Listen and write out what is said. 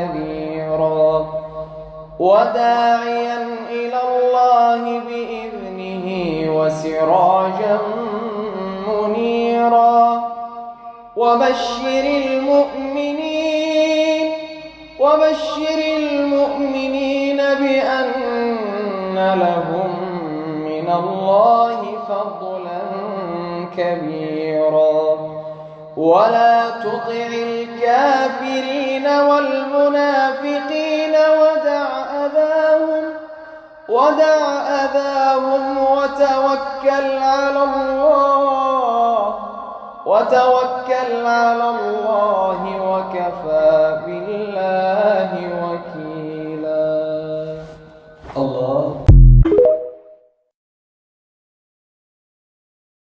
كبيرا وداعيا إلى الله بإذنه وسراجا منيرا وبشر المؤمنين بأن لهم من الله فضلا كبيرا ولا تطع الكافرين والمنافقين ودع أذاهم وتوكل على الله وكفى بالله وكيلا. الله